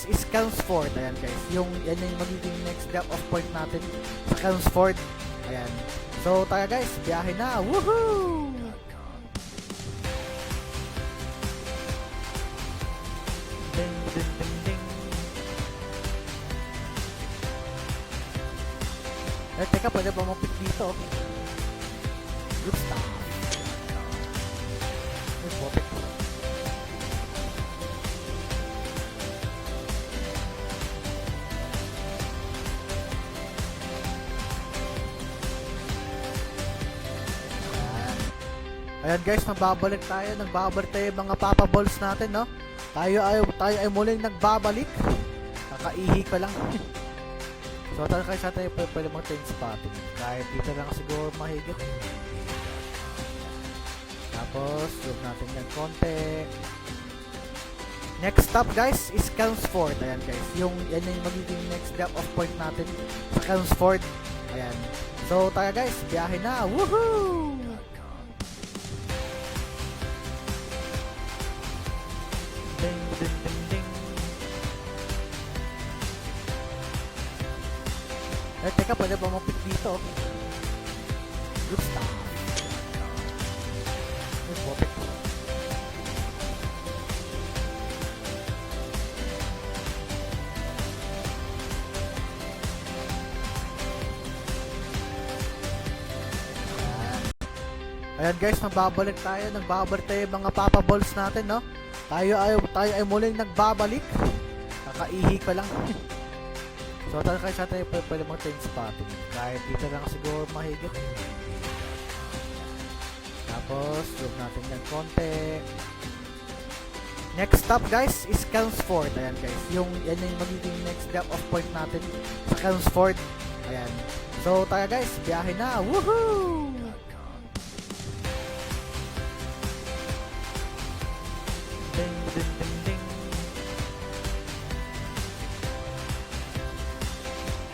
is Chelmsford. Ayan guys, yan yung magiging next step of point natin sa Chelmsford. Ayan. So tayo guys, biyahe na. Woohoo! Ding, ding, ding, ding. Teka, pwede ba mag-pick dito? Good stuff. May botek. Ayan guys, nagbabalik tayo mga Papa Balls natin, no? Tayo ay muling nagbabalik. Kakaihi ko lang. So tayo pwede mag-train spotting. Kahit dito lang siguro mahigit. Tapos, zoom natin yan konti. Next stop guys is Chelmsford. Ayan guys, yan yung magiging next step of point natin sa Chelmsford. Ayan. So tayo guys, biyahe na. Woohoo! Ding, ding, ding, ding. Teka, pwede ba mag-pick dito? Good stuff. May botek. Ayan guys, nagbabalik tayo mga Papa Balls natin, no? Tayo ay muling nagbabalik. Kakaihi ko lang. So tayo pwede mag-train spotting. Kahit dito lang siguro mahigit. Tapos, zoom natin yan konti. Next stop guys is Chelmsford. Ayan guys, yan yung magiging next step of point natin sa Chelmsford. Ayan. So tayo guys, biyahe na. Woohoo! Ding, ding, ding, ding.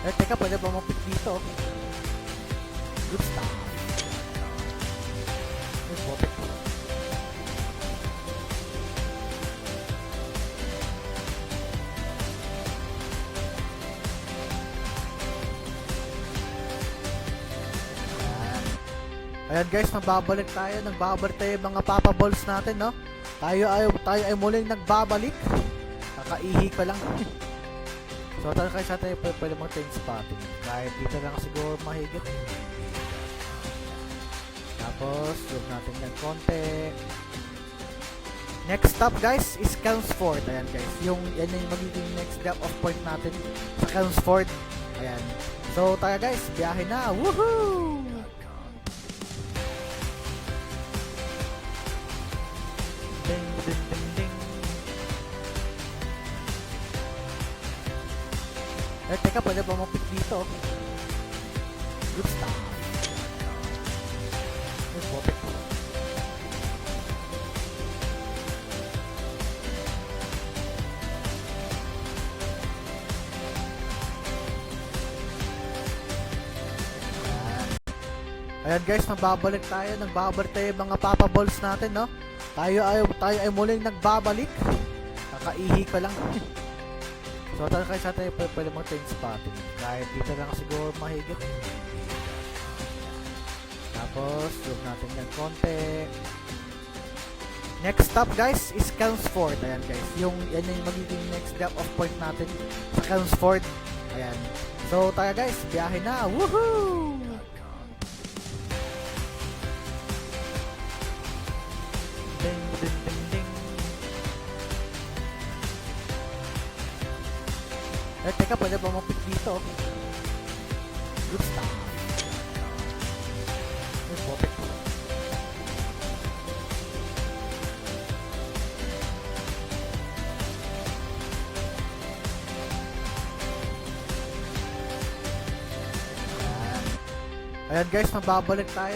Teka, pwede ba mag-pick dito? Good stuff. May botek. Ayan guys, nagbabalik tayo mga Papa Balls natin, no? Tayo ay muling nagbabalik. Kakaihi ko lang. So tayo pwede mag-train spotting. Kahit dito lang siguro mahigit. Tapos, zoom natin yan konti. Next stop guys is Chelmsford. Ayan guys, yan yung magiging next step of point natin sa Chelmsford. Ayan. So tayo guys, biyahe na. Woohoo! Ding, ding, ding, ding. Teka, pwede ba mag-pick dito? Good stuff. May botek. Ayan guys, nagbabalik tayo mga Papa Balls natin, no? Tayo ay muling nagbabalik. Kakaihi ko lang. So tayo pwede mag-train spotting. Kahit dito lang siguro mahigit. Tapos, zoom natin yan konti. Next stop guys is Chelmsford. Ayan guys, yan yung magiging next step of point natin sa Chelmsford. Ayan. So tayo guys, biyahe na. Woohoo! Ding, ding, ding, ding. Teka, pwede ba mag-pick dito? Good stuff. May botek. Ayan guys, nagbabalik tayo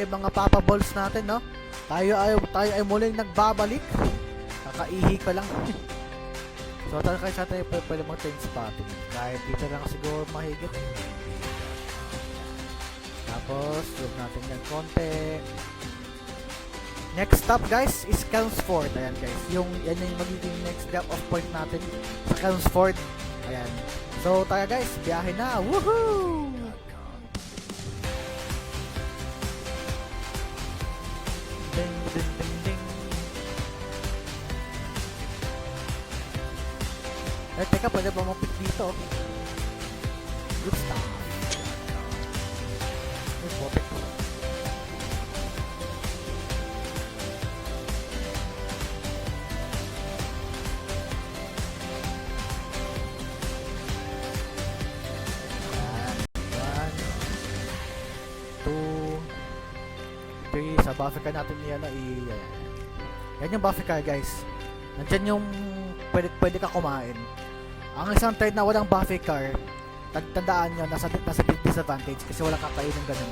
mga Papa Balls natin, no? Tayo ay muling nagbabalik. Kakaihi ko lang. So tayo pwede mag-train spotting. Kahit dito lang siguro mahigit. Tapos, zoom natin yan konti. Next stop guys is Chelmsford. Ayan guys, yan yung magiging next stop of point natin sa Chelmsford. Ayan. So tayo guys, biyahe na. Woohoo! Ding ding ding ding. Teka, pwede ba mapit dito? Good stop. Ay, potek. Sa buffer car natin yan yan yung buffer car guys. Nandyan yung pwede ka kumain. Ang isang third na walang buffer car, tandaan nyo, nasa disadvantage kasi walang kakain ng ganun.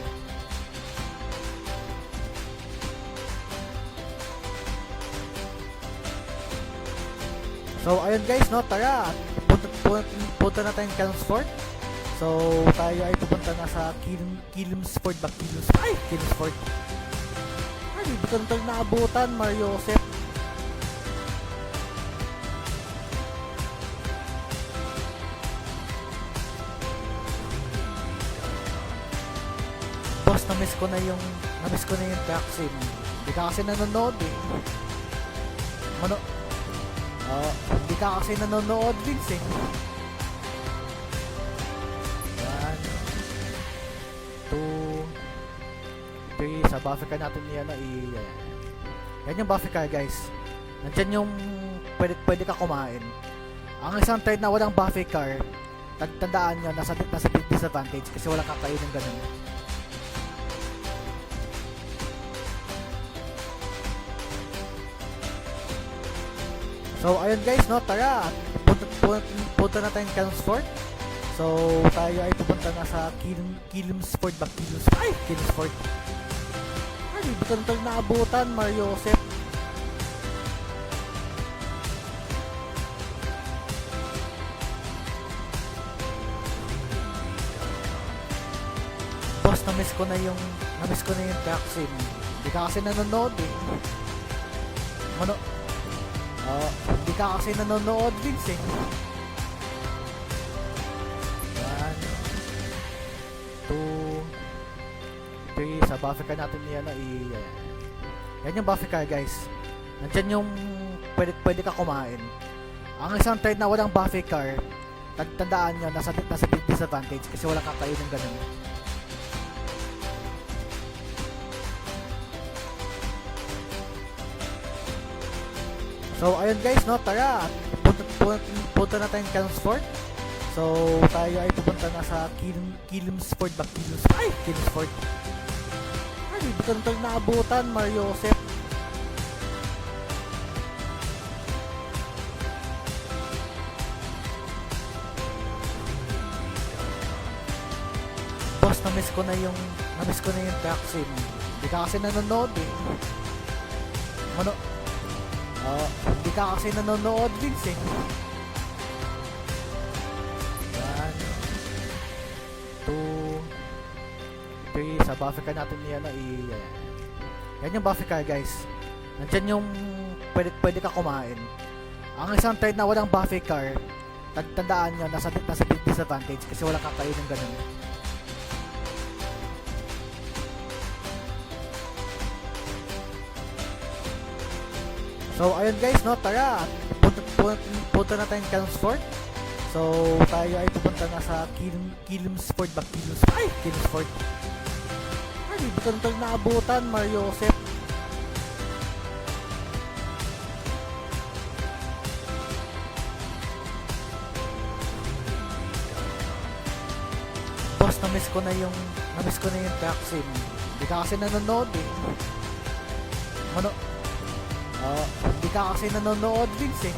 So ayun guys, no, tara, punta na tayong Chelmsford. So tayo ay pupunta na sa Chelmsford ba? Chelmsford. Ay, hindi ko nito naabutan, Mario Joseph. Boss, na-miss ko na yung vaccine. Hindi ka kasi nanonood eh. Hindi ka kasi nanonood, Vince eh. 1, 2, 3. Sa buffer car natin yan yung buffer car guys. Nandyan yung pwede ka kumain. Ang isang third na walang buffer car, tandaan nyo, nasa disadvantage kasi walang kakain ng ganun. So ayun guys, no, tara, punta na tayong Chelmsford. So tayo ay pupunta na sa Chelmsford ba? Chelmsford. Ay, hindi ko nito naabutan, Mario Joseph. Boss, na-miss ko na yung vaccine. Hindi ka kasi nanonood eh. Hindi ka kasi nanonood, Vince eh. 1, 2, 3. Sa buffer car natin yan yan yung buffer car guys. Nandyan yung pwede ka kumain. Ang isang third na walang buffer car, tandaan nyo, nasa disadvantage kasi walang kakain ng ganun. So ayun guys, no, tara, punta na tayong Chelmsford. So tayo ay pupunta na sa Chelmsford ba? Chelmsford. Ay, hindi ko nito naabutan, Mario Joseph. Boss, na-miss ko na yung vaccine. Hindi ka kasi nanonood eh. Hindi ka kasi nanonood, Vince eh. 1, 2, 3. Sa buffer car natin yan yan yung buffer car guys. Nandyan yung pwede ka kumain. Ang isang third na walang buffer car, tandaan nyo, nasa disadvantage kasi walang kakain ng ganun. So ayun guys, no, tara, punta na tayong Chelmsford. So tayo ay pupunta na sa Chelmsford ba? Chelmsford. Ay, hindi ko nito naabutan, Mario Joseph. Boss, na-miss ko na yung vaccine. Hindi ka kasi nanonood eh. Hindi ka kasi nanonood, Vince eh.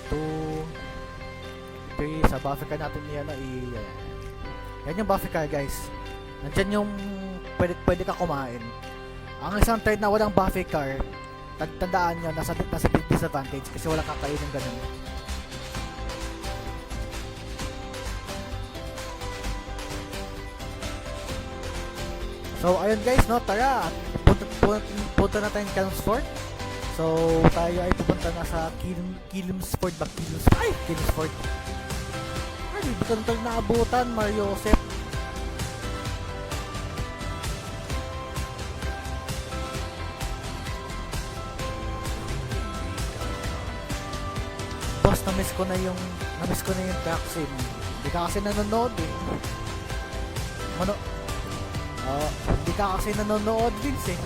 1, 2, 3. Sa buffer car natin yan yan yung buffer car guys. Nandyan yung pwede ka kumain. Ang isang third na walang buffer car, tandaan nyo, nasa disadvantage kasi walang kakain ng ganun. So ayun guys, no, tara, punta na tayong Chelmsford. So tayo ay pupunta na sa Chelmsford ba? Chelmsford. Ay, hindi ko na naabutan, Mario Joseph. Boss, na-miss ko na yung taxi. Hindi ka kasi nanonood eh. Hindi ka kasi nanonood, Vince eh.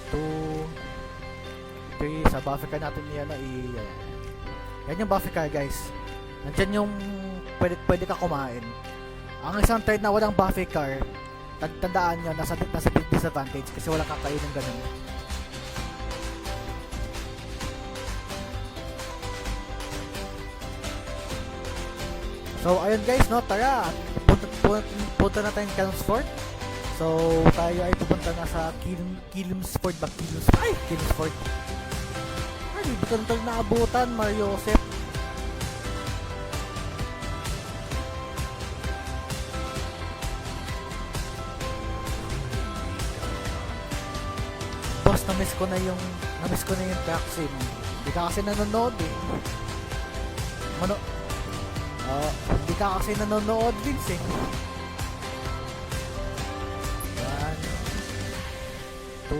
1, 2, 3. Sa buffer car natin yan yan yung buffer car guys. Nandyan yung pwede ka kumain. Ang isang third na walang buffer car, tandaan nyo, nasa disadvantage kasi walang kakain ng ganun. So ayun guys, no, tara, punta na tayong Chelmsford. So tayo ay pupunta na sa Chelmsford ba? Chelmsford. Ay, hindi ko na naabutan, Mario Joseph. Boss, na-miss ko na yung taxi. Hindi ka kasi nanonood eh. Hindi ka kasi nanonood, Vince eh. 1, 2,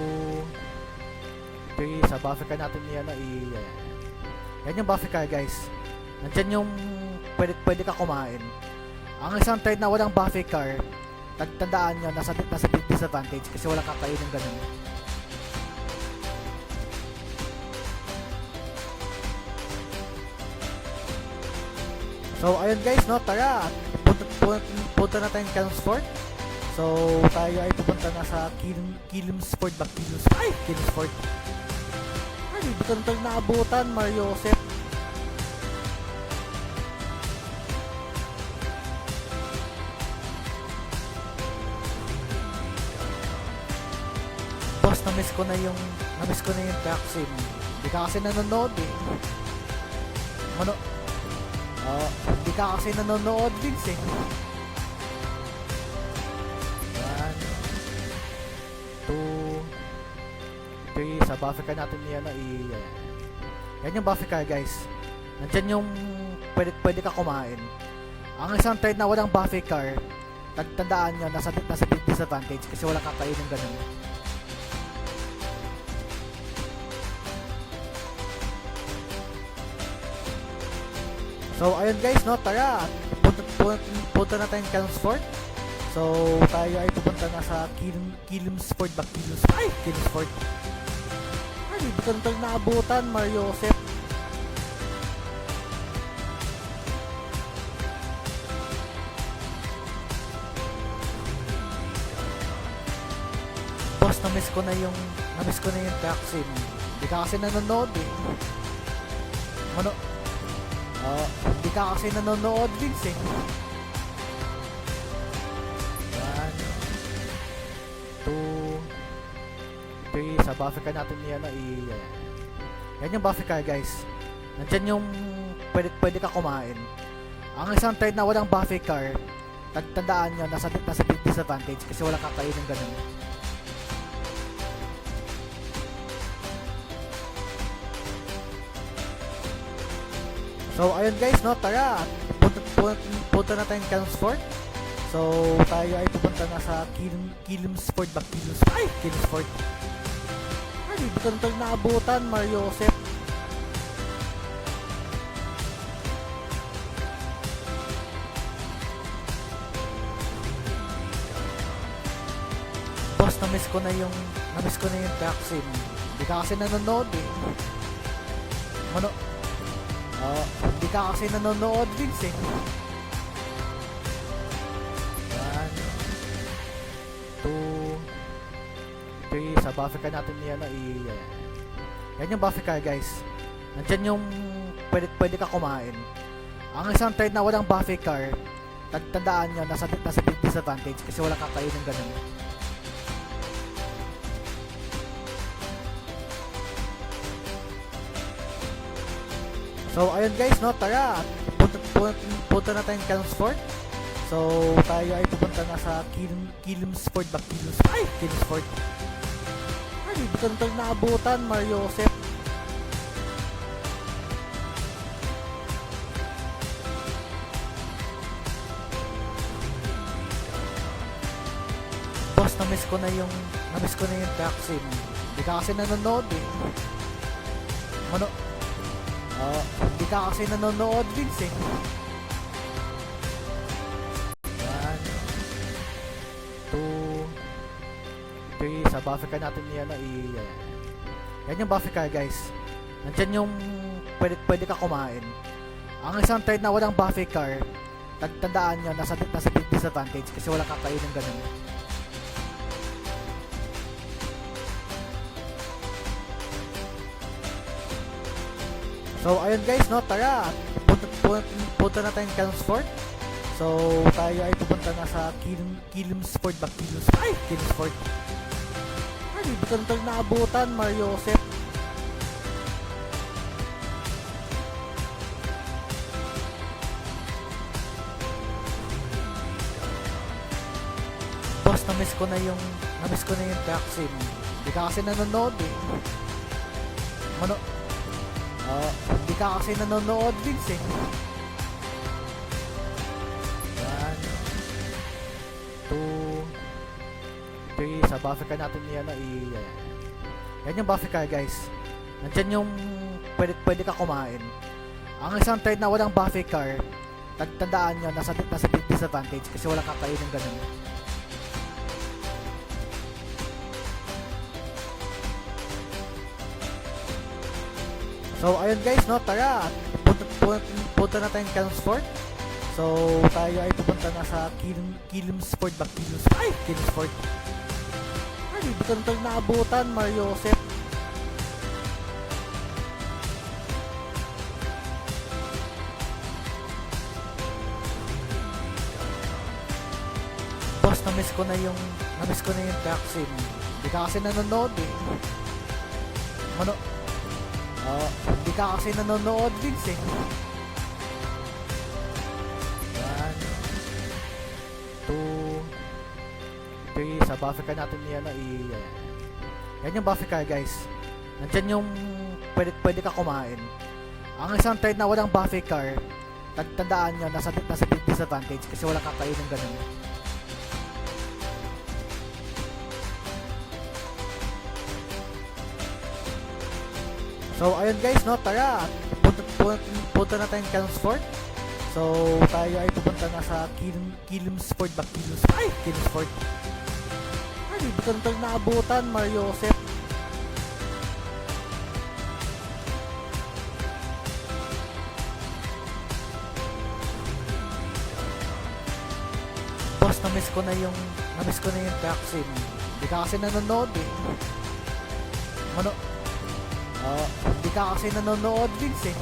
3. Sa buffer car natin yan yan yung buffer car guys. Nandyan yung pwede ka kumain. Ang isang third na walang buffer car, tandaan nyo, nasa disadvantage kasi walang kakain ng ganun. So ayun guys, no, tara, punta na tayong Chelmsford. So tayo ay pupunta na sa Chelmsford ba? Chelmsford. Ay, hindi ko na naabutan, Mario Joseph. Boss, na-miss ko na yung taxi. Hindi ka kasi nanonood eh. Hindi ka kasi nanonood, Vince eh. 1, 2, 3. Sa buffer car natin yan yan yung buffer car guys. Nandyan yung pwede ka kumain. Ang isang third na walang buffer car, tandaan nyo, nasa disadvantage kasi walang kakain ng ganun. So ayun guys, no, tara, punta na tayong Chelmsford. So tayo ay pupunta na sa Chelmsford ba? Chelmsford. Ay, hindi ko na naabutan, Mario Joseph. Boss, na-miss ko na yung taxi. Hindi ka kasi nanonood eh. Hindi ka kasi nanonood, Vince eh. 1, 2, 3. Sa buffer car natin yan yan yung buffer car guys. Nandyan yung pwede ka kumain. Ang isang third na walang buffer car, tandaan nyo, nasa disadvantage kasi walang kakain ng ganun. So ayun guys, no, tara, punta na tayong Chelmsford. So tayo ay pupunta na sa Chelmsford ba? Chelmsford. Ay, hindi ko na naabutan, Mario Joseph. Boss, na-miss ko na yung taxi. Hindi ka kasi nanonood eh. Hindi ka kasi nanonood, Vince eh. 1, 2, 3. Sa buffer car natin yan yan yung buffer car guys. Nandyan yung pwede ka kumain. Ang isang third na walang buffer car, tandaan nyo, nasa disadvantage kasi walang kakain ng ganun. So ayun guys, no, tara, punta na tayong Chelmsford. So, tayo ay pupunta na sa Kilmsford ba? Kilmsford. Ay, hindi ko na naabutan, Mario Joseph. Boss, na-miss ko na yung taxi. Hindi ka kasi nanonood eh. Hindi ka kasi nanonood, Vince eh. 1, 2, 3. Sa buffer car natin yan yan yung buffer car, guys. Nandyan yung pwede ka kumain. Ang isang third na walang buffer car, tandaan nyo, nasa disadvantage kasi wala kakain ng ganun. So, ayun guys, no, tara, punta na tayong Kilmsford. So, tayo ay pupunta na sa Kilmsford ba? Kilmsford. Ay, hindi ko na naabutan, Mario Joseph. Boss, na-miss ko na yung taxi. Hindi ka kasi nanonood eh. Hindi ka kasi nanonood, Vince eh. 1, 2, 3. Sa buffer car natin yan yan yung buffer car, guys. Nandyan yung pwede ka kumain. Ang isang third na walang buffer car, tandaan nyo, nasa disadvantage kasi wala kakain ng ganun. So, ayun guys, no, tara, punta na tayong Kilmsford. So, tayo ay pupunta na sa Kilmsford ba? Kilmsford. Ay, hindi ko na naabutan, Mario Joseph. Boss, na-miss ko na yung taxi. Hindi ka kasi nanonood eh. Hindi ka kasi nanonood, Vince eh. 1, 2, 3. Sa buffer car natin yan yan yung buffer car, guys. Nandyan yung pwede ka kumain. Ang isang third na walang buffer car, tandaan nyo, nasa disadvantage kasi wala kakain ng ganun. So, ayun guys, no, tara, punta na tayong Kilmsford. So, tayo ay pupunta na sa Kilmsford ba? Kilmsford. Ay, hindi ko na naabutan, Mario Joseph. Boss, na-miss ko na yung taxi. Hindi ka kasi nanonood eh. Hindi ka kasi nanonood, Vince eh.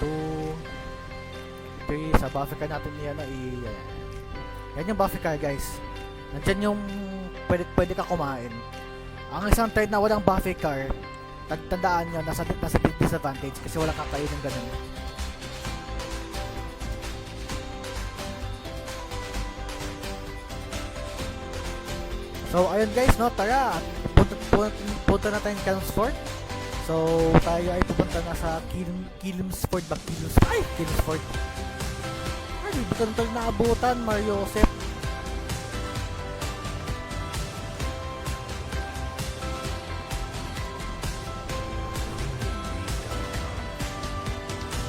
1, 2, 3. Sa buffer car natin yan yan yung buffer car, guys. Nandyan yung pwede ka kumain. Ang isang third na walang buffer car, tandaan nyo, nasa disadvantage kasi wala kakain ng ganun. So, ayun guys, no, tara, punta na tayong Kilmsford. So, tayo ay pupunta na sa Kilmsford ba? Kilmsford. Ay, hindi ko na naabutan, Mario Joseph.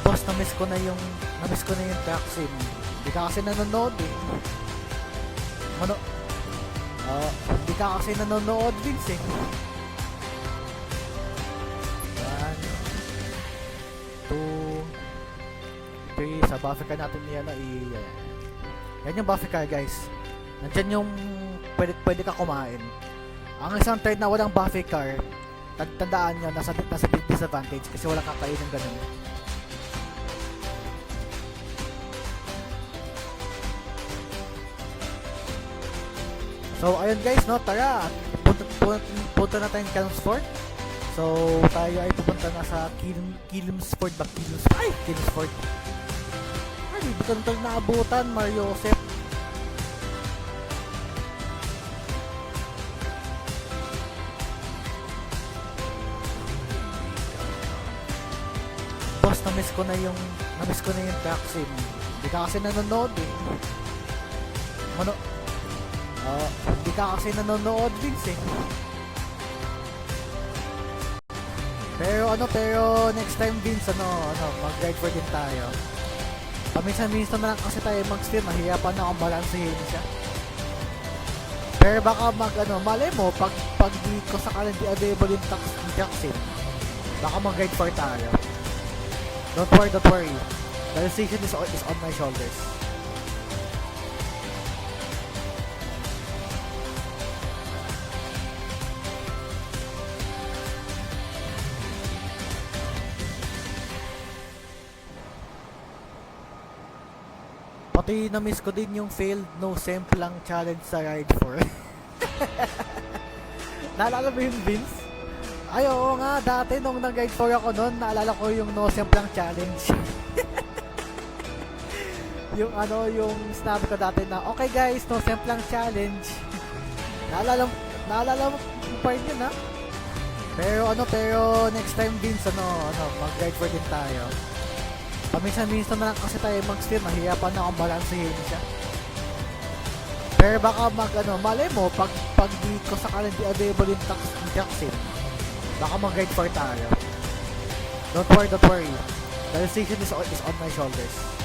Boss, na-miss ko na yung taxi. Hindi ka kasi nanonood eh. Hindi ka kasi nanonood, Vince eh. 1, 2, 3. Sa buffer car natin yan yan yung buffer car, guys. Nandyan yung pwede ka kumain. Ang isang third na walang buffer car, tandaan nyo, nasa disadvantage kasi wala kakain ng ganun. So, ayun guys, no, tara, punta na tayong Kilmsford. So, tayo ay pupunta na sa Kilmsford ba? Kilmsford. Ay, di ko na naabutan, Mario Joseph. Boss, na-miss ko na yung track sim. Hindi ka kasi nanonood eh. Hindi ka kasi nanonood, Vince eh. Pero next time, Vince, mag-guide for din tayo. Paminsan-minsan na lang kasi tayo mag-stream, mahiya pa na akong balansehin siya. Pero baka malay mo, pag di ko sakalang di available yung track sim, baka mag-guide for tayo. Don't worry. The decision is on my shoulders. Pati na-miss ko din yung failed no semp lang challenge sa Ride 4. Naalala mo yung Vince? Ay, oo nga, dati nung nag-guide 4 ako nun, naalala ko yung no semp lang challenge. yung sinabi ko dati na, okay guys, no semp lang challenge. Naalala mo pa rin yun, ha? Pero next time, Vince, mag-guide 4 din tayo. Paminsan-minsan na lang kasi tayo mag-stream, mahiya pa na akong balansehin siya. Pero baka malay mo, pag di ko sakalang di available yung track sim, baka mag-guide for tayo. Don't worry. The decision is on my shoulders.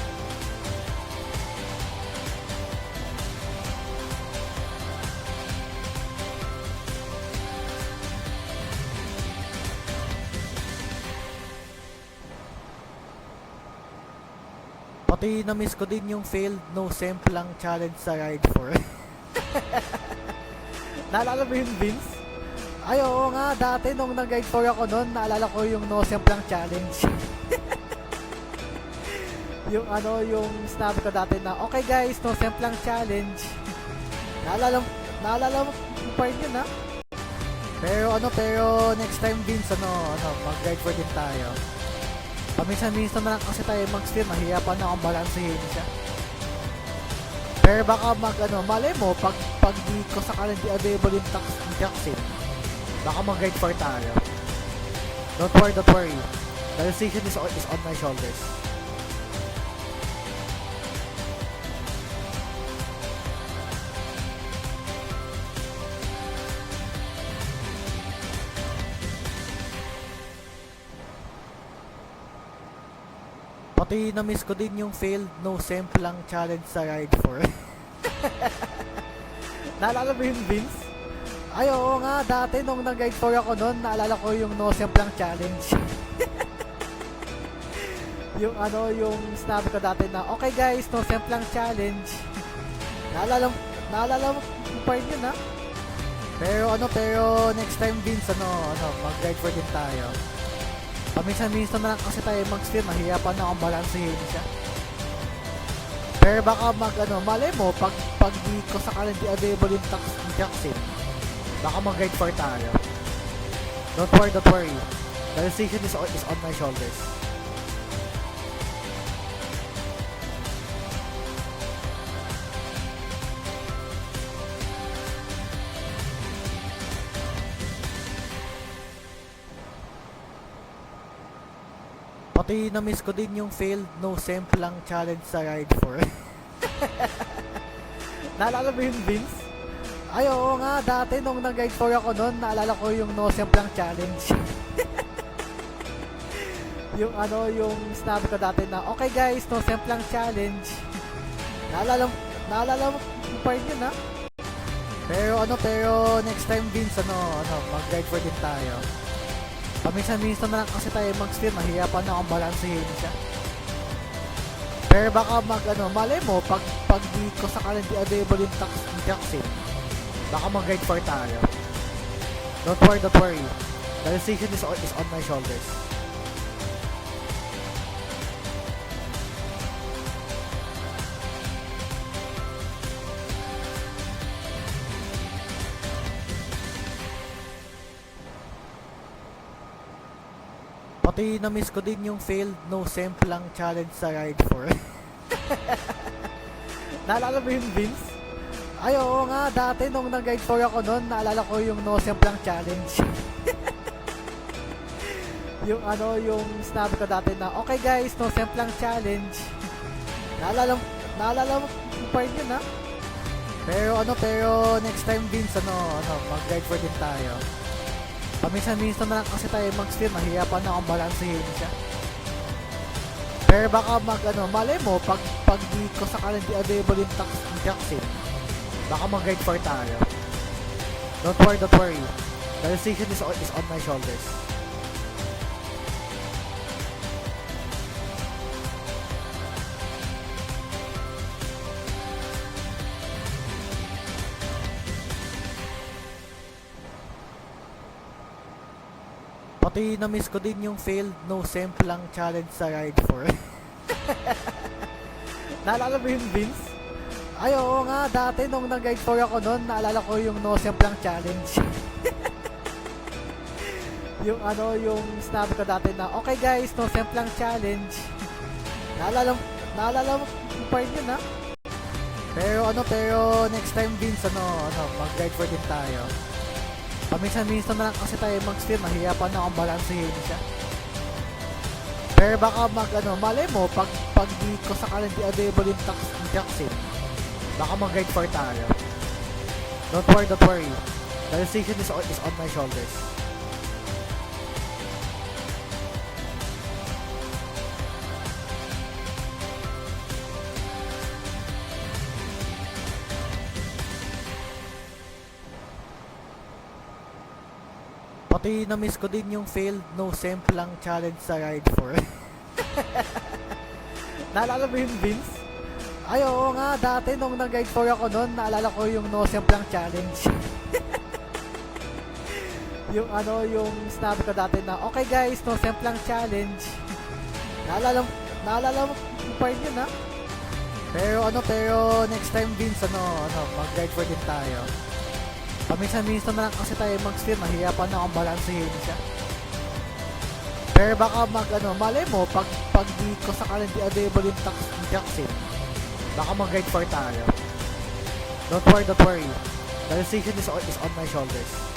Pati na-miss ko din yung failed no semp lang challenge sa Ride 4. Naalala mo yung Vince? Ay, oo nga, dati nung nag-guide 4 ako nun, naalala ko yung no semp lang challenge. yung sinabi ko dati na, okay guys, no semp lang challenge. Naalala mo pa rin yun, ha? Pero next time, Vince, mag-guide 4 din tayo. Paminsan-minsan na lang kasi tayo mag-stream, mahiya pa na akong balansehin siya. Pero baka malay mo, pag di ko sakalang di available yung track sim, baka mag-guide for tayo. Don't worry. The decision is on my shoulders. Pati na-miss ko din yung failed no semp lang challenge sa Ride 4. Naalala mo yung Vince? Ay, oo nga, dati nung nag-guide 4 ako nun, naalala ko yung no semp lang challenge. yung sinabi ko dati na, okay guys, no semp lang challenge. Naalala mo pa rin yun, ha? Pero next time, Vince, mag-guide 4 din tayo. Paminsan-minsan na lang kasi tayo mag-stream, mahiya pa na akong balansehin siya. Pero baka malay mo, pag di ko sakalang di available yung track sim, baka mag-guide for tayo. Don't worry. The decision is on my shoulders. Pati na-miss ko din yung failed no semp lang challenge sa Ride 4. Naalala mo yung Vince? Ay, oo nga, dati nung nag-guide 4 ako nun, naalala ko yung no semp lang challenge. yung sinabi ko dati na, okay guys, no semp lang challenge. Naalala mo pa rin yun, ha? Pero next time, Vince, mag-guide 4 din tayo. Paminsan-minsan na lang kasi tayo mag-stream, mahiya pa na akong balansehin siya. Pero baka malay mo, pag di ko sakalang di available yung track sim, baka mag-guide for tayo. Don't worry. The decision is on my shoulders. Pati na-miss ko din yung failed no semp lang challenge sa Ride 4. Naalala mo yun, Vince? Ay, oo nga, dati nung nag-Ride 4 ako noon, naalala ko yung no semp lang challenge. Yung yung sinabi ko dati na, okay guys, no semp lang challenge. Naalala mo pa rin yun, ha? Pero next time, Vince, mag-Ride 4 din tayo. Paminsan-minsan na lang kasi tayo mag-stream, mahirapan na akong balansehin siya. Pero baka malay mo, pag di ko sakaling di available yung Jackson, baka mag-Ride 4 tayo. Don't worry. The decision is on my shoulders. Pati na-miss ko din yung failed no semp lang challenge sa Ride 4. Naalala mo yun, Vince? Ay, oo nga, dati nung nag-Ride 4 ako noon, naalala ko yung no semp lang challenge. yung sinabi ko dati na, okay guys, no semp lang challenge. Naalala mo pa rin yun, ha? Pero next time, Vince, mag-Ride 4 din tayo. Paminsan-minsan na lang kasi tayo mag-stream, mahirapan na akong balansehin siya. Pero baka malay mo, pag di ko sakaling di available yung Jackson, baka mag-Ride 4 tayo. Don't worry. The decision is on my shoulders. Pati na-miss ko din yung failed no semp lang challenge sa Ride 4. Naalala mo yun, Vince? Ay, oo nga, dati nung nag-Ride 4 ako noon, naalala ko yung no semp lang challenge. yung sinabi ko dati na, okay guys, no semp lang challenge. Naalala mo pa rin yun, ha? Pero next time, Vince, mag-Ride 4 din tayo. Paminsan-minsan na lang kasi tayo mag-stream, mahirapan na akong balansehin siya. Pero baka malay mo, pag di ko sakaling di available yung Jackson, baka mag-Ride 4 tayo. Don't worry. The decision is on my shoulders.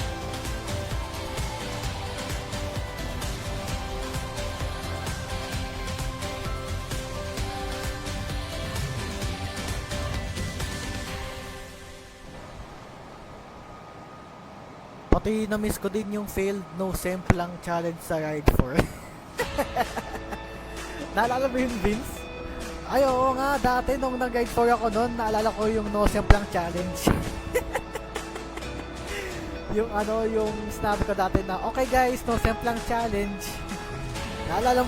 Pati na-miss ko din yung failed no semp lang challenge sa Ride 4. Naalala mo yun, Vince? Ay, oo nga, dati nung nag-Ride 4 ako noon, naalala ko yung no semp lang challenge. yung sinabi ko dati na, okay guys, no semp lang challenge. Naalala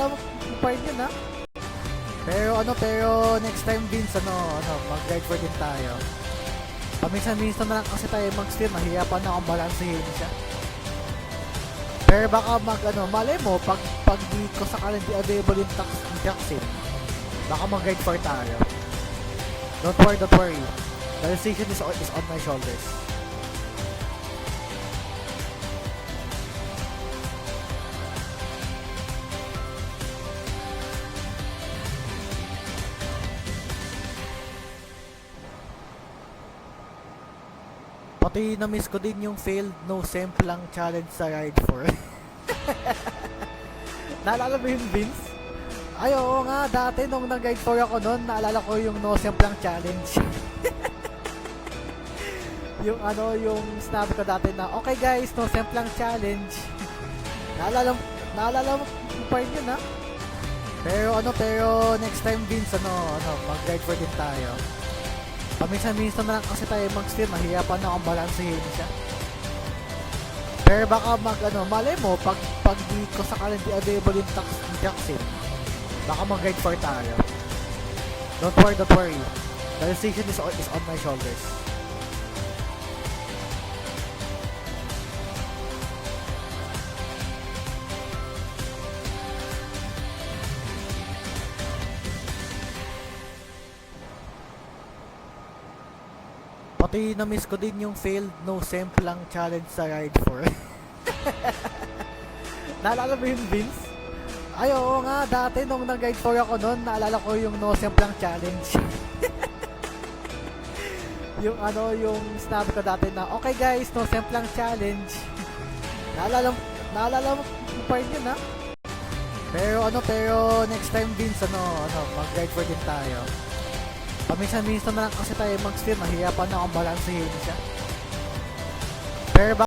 mo pa rin yun, ha? Pero next time, Vince, mag-Ride 4 din tayo. Paminsan-minsan na lang kasi tayo mag-stream, mahirapan na akong balansehin siya. Pero baka malay mo, pag di ko sakaling di available yung Jackson, baka mag-Ride 4 tayo. Don't worry. The decision is on my shoulders. Pati na-miss ko din yung failed no semp lang challenge sa Ride 4. Naalala mo yun, Vince? Ay, oo nga, dati nung nag-Ride 4 ako noon, naalala ko yung no semp lang challenge. yung sinabi ko dati na, okay guys, no semp lang challenge. Naalala mo pa rin yun, ha? Pero next time, Vince, mag-Ride 4 din tayo. Paminsan-minsan na lang kasi tayo mag-stream, mahirapan na akong balansehin siya. Pero baka malay mo, pag di ko sakaling di available yung Jackson, baka mag-Ride 4 tayo. Don't worry. The decision is on my shoulders. Pati na-miss ko din yung failed no semp lang challenge sa Ride 4. Naalala mo yung Vince? Ay, oo nga, dati nung nag-guide 4 ako noon, naalala ko yung no semplang challenge. Yung ano, yung sinabi ko dati na, okay guys, no semplang challenge. Naalala mo pa rin yun, ha? Pero next time Vince, mag-guide 4 din tayo. Paminsan-minsan na lang kasi tayo mag-stream, mahirapan na akong balansehin siya. Pero